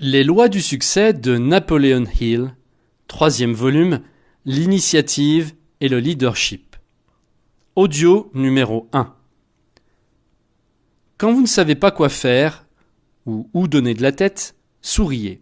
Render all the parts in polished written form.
Les lois du succès de Napoleon Hill, 3e volume, l'initiative et le leadership. Audio numéro 1. Quand vous ne savez pas quoi faire ou où donner de la tête, souriez.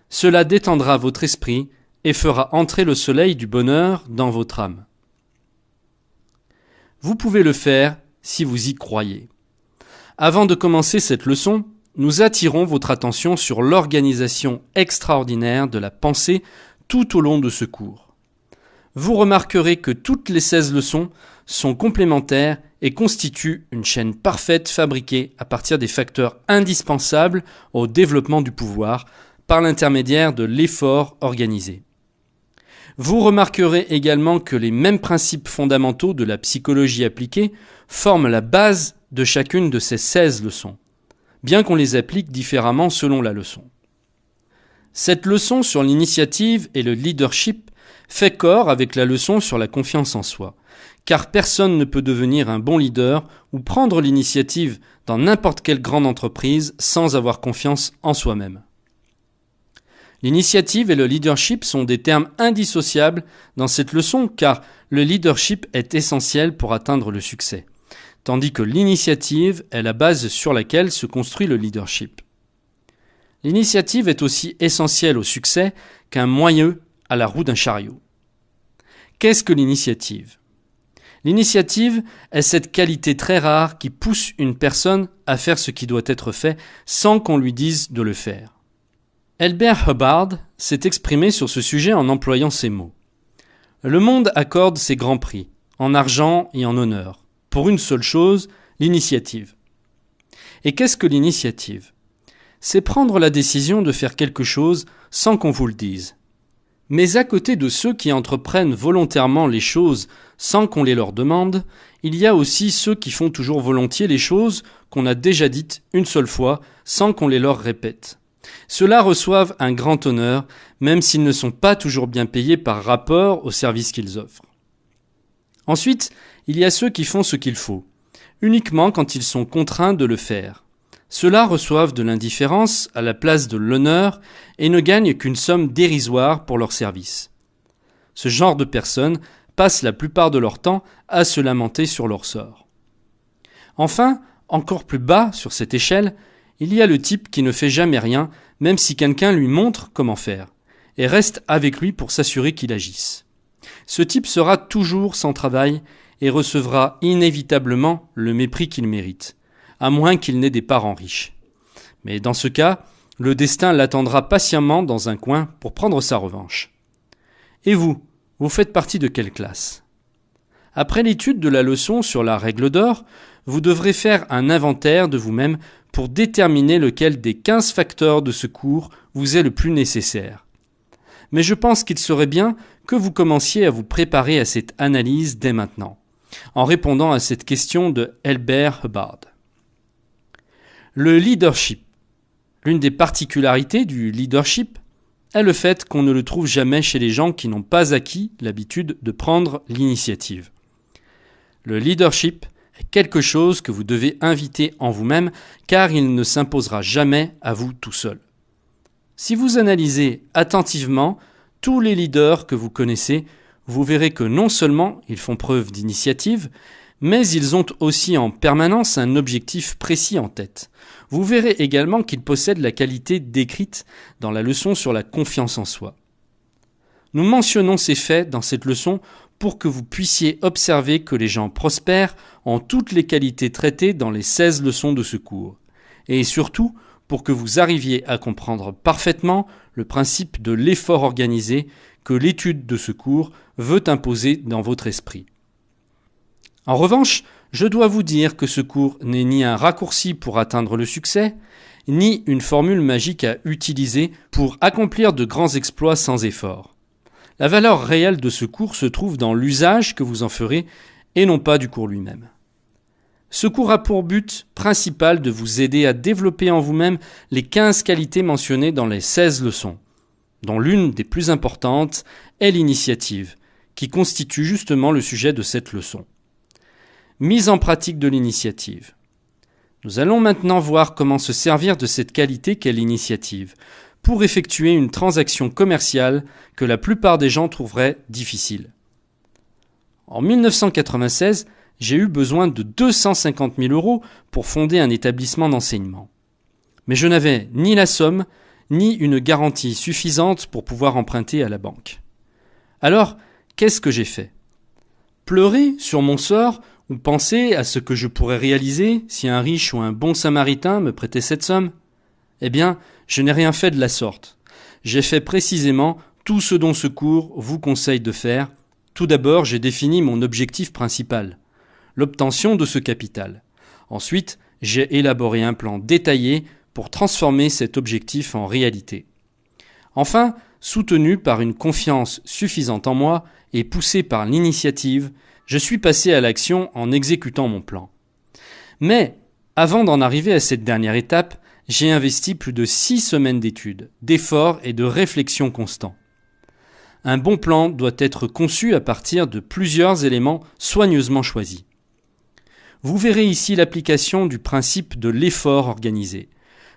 Cela détendra votre esprit et fera entrer le soleil du bonheur dans votre âme. Vous pouvez le faire si vous y croyez. Avant de commencer cette leçon, nous attirons votre attention sur l'organisation extraordinaire de la pensée tout au long de ce cours. Vous remarquerez que toutes les 16 leçons sont complémentaires et constituent une chaîne parfaite fabriquée à partir des facteurs indispensables au développement du pouvoir par l'intermédiaire de l'effort organisé. Vous remarquerez également que les mêmes principes fondamentaux de la psychologie appliquée forment la base de chacune de ces 16 leçons, bien qu'on les applique différemment selon la leçon. Cette leçon sur l'initiative et le leadership fait corps avec la leçon sur la confiance en soi, car personne ne peut devenir un bon leader ou prendre l'initiative dans n'importe quelle grande entreprise sans avoir confiance en soi-même. L'initiative et le leadership sont des termes indissociables dans cette leçon, car le leadership est essentiel pour atteindre le succès, tandis que l'initiative est la base sur laquelle se construit le leadership. L'initiative est aussi essentielle au succès qu'un moyeu à la roue d'un chariot. Qu'est-ce que l'initiative ? L'initiative est cette qualité très rare qui pousse une personne à faire ce qui doit être fait sans qu'on lui dise de le faire. Elbert Hubbard s'est exprimé sur ce sujet en employant ces mots. Le monde accorde ses grands prix, en argent et en honneur, pour une seule chose, l'initiative. Et qu'est-ce que l'initiative ? C'est prendre la décision de faire quelque chose sans qu'on vous le dise. Mais à côté de ceux qui entreprennent volontairement les choses sans qu'on les leur demande, il y a aussi ceux qui font toujours volontiers les choses qu'on a déjà dites une seule fois sans qu'on les leur répète. Ceux-là reçoivent un grand honneur, même s'ils ne sont pas toujours bien payés par rapport au service qu'ils offrent. Ensuite, il y a ceux qui font ce qu'il faut, uniquement quand ils sont contraints de le faire. Ceux-là reçoivent de l'indifférence à la place de l'honneur et ne gagnent qu'une somme dérisoire pour leur service. Ce genre de personnes passent la plupart de leur temps à se lamenter sur leur sort. Enfin, encore plus bas sur cette échelle, il y a le type qui ne fait jamais rien, même si quelqu'un lui montre comment faire, et reste avec lui pour s'assurer qu'il agisse. Ce type sera toujours sans travail et recevra inévitablement le mépris qu'il mérite, à moins qu'il n'ait des parents riches. Mais dans ce cas, le destin l'attendra patiemment dans un coin pour prendre sa revanche. Et vous faites partie de quelle classe ? Après l'étude de la leçon sur la règle d'or, vous devrez faire un inventaire de vous-même pour déterminer lequel des 15 facteurs de ce cours vous est le plus nécessaire. Mais je pense qu'il serait bien que vous commenciez à vous préparer à cette analyse dès maintenant, en répondant à cette question de Elbert Hubbard. Le leadership. L'une des particularités du leadership est le fait qu'on ne le trouve jamais chez les gens qui n'ont pas acquis l'habitude de prendre l'initiative. Le leadership est quelque chose que vous devez inviter en vous-même, car il ne s'imposera jamais à vous tout seul. Si vous analysez attentivement tous les leaders que vous connaissez, vous verrez que non seulement ils font preuve d'initiative, mais ils ont aussi en permanence un objectif précis en tête. Vous verrez également qu'ils possèdent la qualité décrite dans la leçon sur la confiance en soi. Nous mentionnons ces faits dans cette leçon pour que vous puissiez observer que les gens prospères ont toutes les qualités traitées dans les 16 leçons de ce cours, et surtout pour que vous arriviez à comprendre parfaitement le principe de l'effort organisé que l'étude de ce cours veut imposer dans votre esprit. En revanche, je dois vous dire que ce cours n'est ni un raccourci pour atteindre le succès, ni une formule magique à utiliser pour accomplir de grands exploits sans effort. La valeur réelle de ce cours se trouve dans l'usage que vous en ferez et non pas du cours lui-même. Ce cours a pour but principal de vous aider à développer en vous-même les 15 qualités mentionnées dans les 16 leçons, dont l'une des plus importantes est l'initiative, qui constitue justement le sujet de cette leçon. Mise en pratique de l'initiative. Nous allons maintenant voir comment se servir de cette qualité qu'est l'initiative, pour effectuer une transaction commerciale que la plupart des gens trouveraient difficile. En 1996, j'ai eu besoin de 250 000 € pour fonder un établissement d'enseignement. Mais je n'avais ni la somme, ni une garantie suffisante pour pouvoir emprunter à la banque. Alors, qu'est-ce que j'ai fait ? Pleurer sur mon sort ou penser à ce que je pourrais réaliser si un riche ou un bon samaritain me prêtait cette somme ? Eh bien, je n'ai rien fait de la sorte. J'ai fait précisément tout ce dont ce cours vous conseille de faire. Tout d'abord, j'ai défini mon objectif principal, l'obtention de ce capital. Ensuite, j'ai élaboré un plan détaillé pour transformer cet objectif en réalité. Enfin, soutenu par une confiance suffisante en moi et poussé par l'initiative, je suis passé à l'action en exécutant mon plan. Mais, avant d'en arriver à cette dernière étape, j'ai investi plus de 6 semaines d'études, d'efforts et de réflexion constants. Un bon plan doit être conçu à partir de plusieurs éléments soigneusement choisis. Vous verrez ici l'application du principe de l'effort organisé.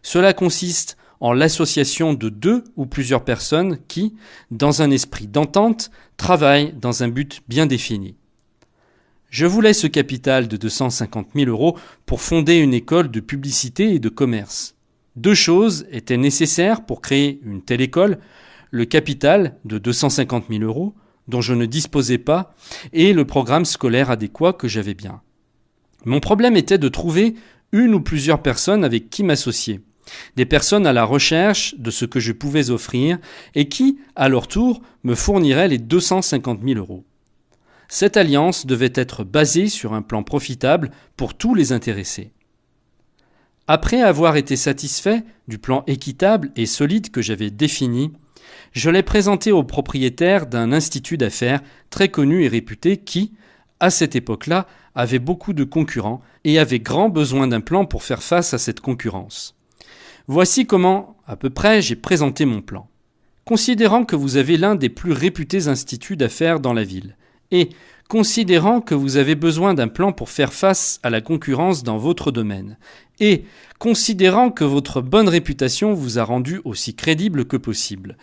Cela consiste en l'association de 2 ou plusieurs personnes qui, dans un esprit d'entente, travaillent dans un but bien défini. Je voulais ce capital de 250 000 € pour fonder une école de publicité et de commerce. 2 choses étaient nécessaires pour créer une telle école, le capital de 250 000 € dont je ne disposais pas et le programme scolaire adéquat que j'avais bien. Mon problème était de trouver une ou plusieurs personnes avec qui m'associer. Des personnes à la recherche de ce que je pouvais offrir et qui, à leur tour, me fourniraient les 250 000 €. Cette alliance devait être basée sur un plan profitable pour tous les intéressés. Après avoir été satisfait du plan équitable et solide que j'avais défini, je l'ai présenté au propriétaire d'un institut d'affaires très connu et réputé qui, à cette époque-là, avait beaucoup de concurrents et avait grand besoin d'un plan pour faire face à cette concurrence. Voici comment, à peu près, j'ai présenté mon plan. Considérant que vous avez l'un des plus réputés instituts d'affaires dans la ville, et considérant que vous avez besoin d'un plan pour faire face à la concurrence dans votre domaine, et considérant que votre bonne réputation vous a rendu aussi crédible que possible,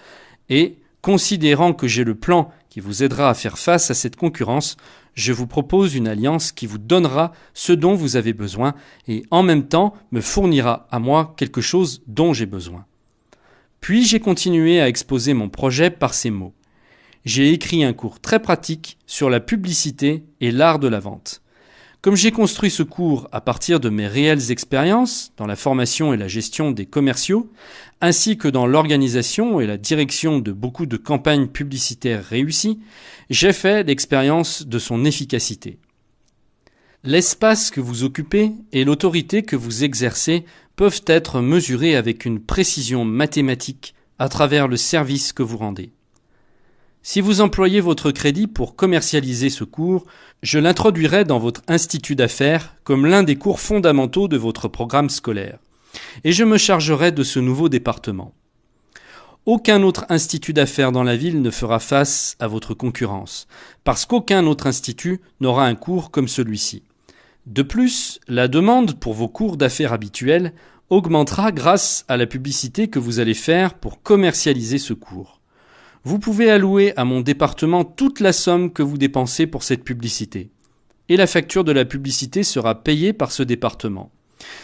et considérant que j'ai le plan qui vous aidera à faire face à cette concurrence, je vous propose une alliance qui vous donnera ce dont vous avez besoin et en même temps me fournira à moi quelque chose dont j'ai besoin. Puis j'ai continué à exposer mon projet par ces mots. J'ai écrit un cours très pratique sur la publicité et l'art de la vente. Comme j'ai construit ce cours à partir de mes réelles expériences dans la formation et la gestion des commerciaux, ainsi que dans l'organisation et la direction de beaucoup de campagnes publicitaires réussies, j'ai fait l'expérience de son efficacité. L'espace que vous occupez et l'autorité que vous exercez peuvent être mesurés avec une précision mathématique à travers le service que vous rendez. Si vous employez votre crédit pour commercialiser ce cours, je l'introduirai dans votre institut d'affaires comme l'un des cours fondamentaux de votre programme scolaire. Et je me chargerai de ce nouveau département. Aucun autre institut d'affaires dans la ville ne fera face à votre concurrence, parce qu'aucun autre institut n'aura un cours comme celui-ci. De plus, la demande pour vos cours d'affaires habituels augmentera grâce à la publicité que vous allez faire pour commercialiser ce cours. Vous pouvez allouer à mon département toute la somme que vous dépensez pour cette publicité. Et la facture de la publicité sera payée par ce département.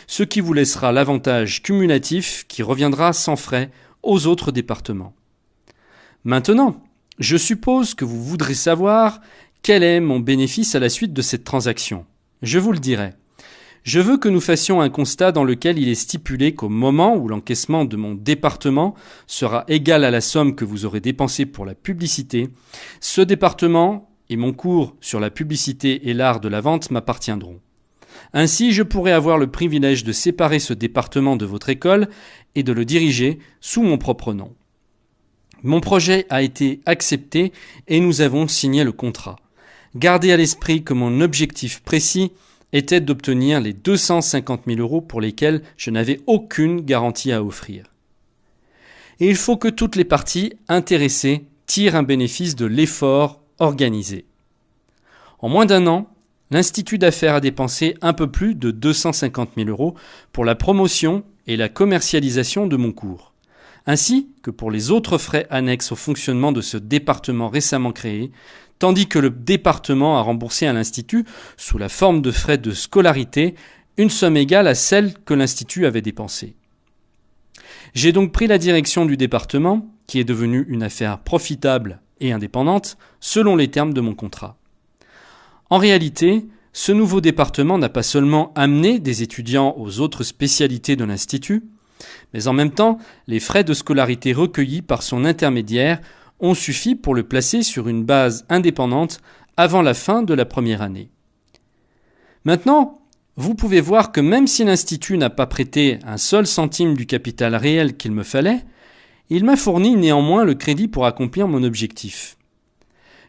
Ce qui vous laissera l'avantage cumulatif qui reviendra sans frais aux autres départements. Maintenant, je suppose que vous voudrez savoir quel est mon bénéfice à la suite de cette transaction. Je vous le dirai. Je veux que nous fassions un constat dans lequel il est stipulé qu'au moment où l'encaissement de mon département sera égal à la somme que vous aurez dépensée pour la publicité, ce département et mon cours sur la publicité et l'art de la vente m'appartiendront. Ainsi, je pourrai avoir le privilège de séparer ce département de votre école et de le diriger sous mon propre nom. Mon projet a été accepté et nous avons signé le contrat. Gardez à l'esprit que mon objectif précis était d'obtenir les 250 000 € pour lesquels je n'avais aucune garantie à offrir. Et il faut que toutes les parties intéressées tirent un bénéfice de l'effort organisé. En moins d'1 an, l'Institut d'affaires a dépensé un peu plus de 250 000 € pour la promotion et la commercialisation de mon cours. ainsi que pour les autres frais annexes au fonctionnement de ce département récemment créé, tandis que le département a remboursé à l'Institut, sous la forme de frais de scolarité, une somme égale à celle que l'Institut avait dépensée. J'ai donc pris la direction du département, qui est devenue une affaire profitable et indépendante, selon les termes de mon contrat. En réalité, ce nouveau département n'a pas seulement amené des étudiants aux autres spécialités de l'Institut, mais en même temps, les frais de scolarité recueillis par son intermédiaire ont suffi pour le placer sur une base indépendante avant la fin de la première année. Maintenant, vous pouvez voir que même si l'Institut n'a pas prêté un seul centime du capital réel qu'il me fallait, il m'a fourni néanmoins le crédit pour accomplir mon objectif.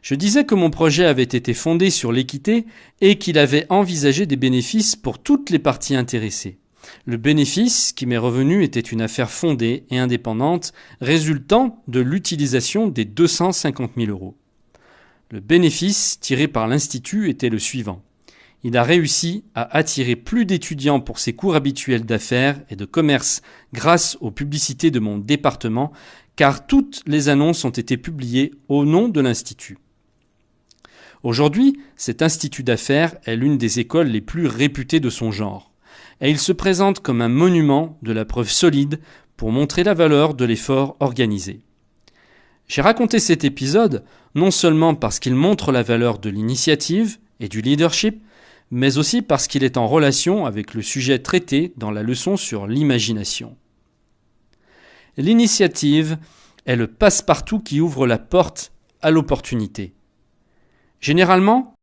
Je disais que mon projet avait été fondé sur l'équité et qu'il avait envisagé des bénéfices pour toutes les parties intéressées. Le bénéfice qui m'est revenu était une affaire fondée et indépendante résultant de l'utilisation des 250 000 €. Le bénéfice tiré par l'Institut était le suivant. Il a réussi à attirer plus d'étudiants pour ses cours habituels d'affaires et de commerce grâce aux publicités de mon département, car toutes les annonces ont été publiées au nom de l'Institut. Aujourd'hui, cet institut d'affaires est l'une des écoles les plus réputées de son genre, et il se présente comme un monument de la preuve solide pour montrer la valeur de l'effort organisé. J'ai raconté cet épisode non seulement parce qu'il montre la valeur de l'initiative et du leadership, mais aussi parce qu'il est en relation avec le sujet traité dans la leçon sur l'imagination. L'initiative est le passe-partout qui ouvre la porte à l'opportunité. Généralement,